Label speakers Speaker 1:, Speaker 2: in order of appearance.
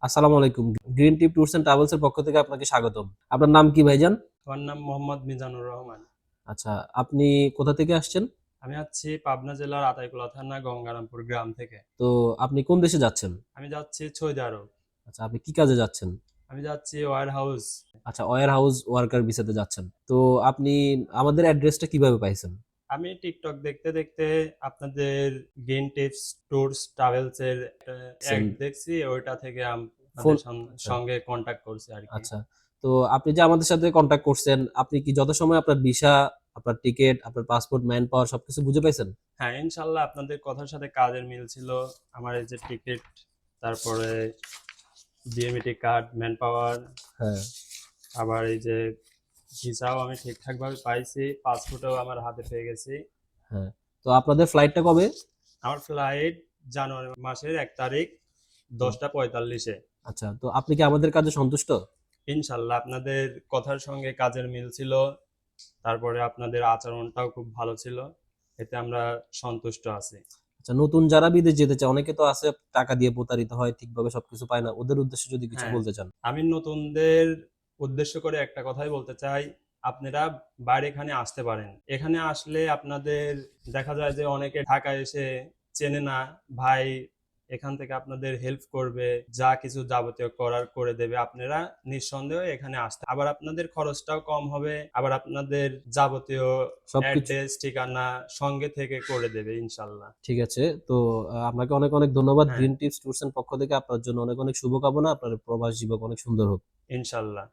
Speaker 1: আসসালামু আলাইকুম। Green tip tours and travels এর পক্ষ থেকে আপনাকে স্বাগতম। আপনার নাম কি ভাইজান?
Speaker 2: আমার নাম মোহাম্মদ মিজানুর রহমান।
Speaker 1: আচ্ছা, আপনি কোথা থেকে আসছেন?
Speaker 2: আমি আছি পাবনা জেলার আতাইকুলা থানা গঙ্গারামপুর গ্রাম থেকে।
Speaker 1: তো আপনি কোন দেশে যাচ্ছেন?
Speaker 2: আমি যাচ্ছি সৌদি আরব।
Speaker 1: আচ্ছা, আপনি কি কাজে যাচ্ছেন?
Speaker 2: আমি যাচ্ছি ওয়ার হাউস।
Speaker 1: আচ্ছা, ওয়্যার হাউস ওয়ার্কার ভিসাতে যাচ্ছেন। তো আপনি আমাদের অ্যাড্রেসটা কিভাবে পাইছেন?
Speaker 2: আমি টিকটক দেখতে দেখতে আপনাদের গ্রিন টিপস ট্যুরস ট্রাভেলস এর একটা অ্যাড
Speaker 1: সেন
Speaker 2: দেখছি, ওইটা থেকে
Speaker 1: ফোন
Speaker 2: আপনাদের
Speaker 1: আচ্ছা,
Speaker 2: সঙ্গে কন্ট্যাক্ট করছি আর কি।
Speaker 1: আচ্ছা। তো আপনি যে আমাদের সাথে কনট্যাক্ট করছেন, আপনি কি যথাসময়ে আপনার ভিসা, আপনার টিকেট, আপনার পাসপোর্ট, ম্যান পাওয়ার সবকিছু বুঝে পাইছেন?
Speaker 2: হ্যাঁ, ইনশাল্লাহ আপনাদের কথার সাথে কাজের মিল ছিল। আমার এই যে টিকিট, তারপরে ডিএমইটি কার্ড, ম্যান পাওয়ার,
Speaker 1: হ্যাঁ,
Speaker 2: আবার এই যে ভিসাও আমি ঠিকঠাক ভাবে পাইছি, পাসপোর্টও আমার হাতে পেয়ে গেছি।
Speaker 1: হ্যাঁ। তো আপনাদের ফ্লাইটটা কবে?
Speaker 2: আমার ফ্লাইট জানুয়ারি মাসের 1 তারিখ
Speaker 1: হুম,
Speaker 2: 10টা 45-এ।
Speaker 1: আচ্ছা। তো আপনি কি আমাদের কাজে সন্তুষ্ট?
Speaker 2: ইনশাল্লাহ আপনাদের কথার সঙ্গে কাজের মিল ছিল, তারপরে আপনাদের আচরণটাও খুব ভালো ছিল, এতে আমরা সন্তুষ্ট আছি।
Speaker 1: আচ্ছা, নতুন যারা বিদেশ যেতে চায় অনেকে তো আছে টাকা দিয়ে প্রতারিত হয়, ঠিকভাবে সবকিছু পায় না। ওদের উদ্দেশ্যে যদি কিছু
Speaker 2: হ্যাঁ,
Speaker 1: বলতে চান।
Speaker 2: আমি নতুনদের উদ্দেশ্য করে একটা কথাই বলতে চাই। আপনারা বাইরে এখানে আসতে পারেন, এখানে আসলে আপনাদের দেখা যায় যে অনেকে ঢাকায় এসে চেনে না ভাই, এখান থেকে আপনাদের হেল্প করবে, যা কিছু যাবতীয় করার করে দেবে। আপনারা নিঃসন্দেহে এখানে আসতে, আবার আপনাদের খরচটাও কম হবে, আবার আপনাদের যাবতীয়
Speaker 1: সবকিছু
Speaker 2: অ্যাড্রেস ঠিকানা সঙ্গে থেকে করে দেবে ইনশাল্লাহ।
Speaker 1: ঠিক আছে। তো আপনাকে অনেক অনেক ধন্যবাদ।
Speaker 2: হ্যাঁ,
Speaker 1: গ্রিন টিপস ট্যুরস এর পক্ষ থেকে আপনার জন্য অনেক অনেক শুভকামনা। আপনার প্রবাস জীবন অনেক সুন্দর হোক।
Speaker 2: ইনশাল্লাহ।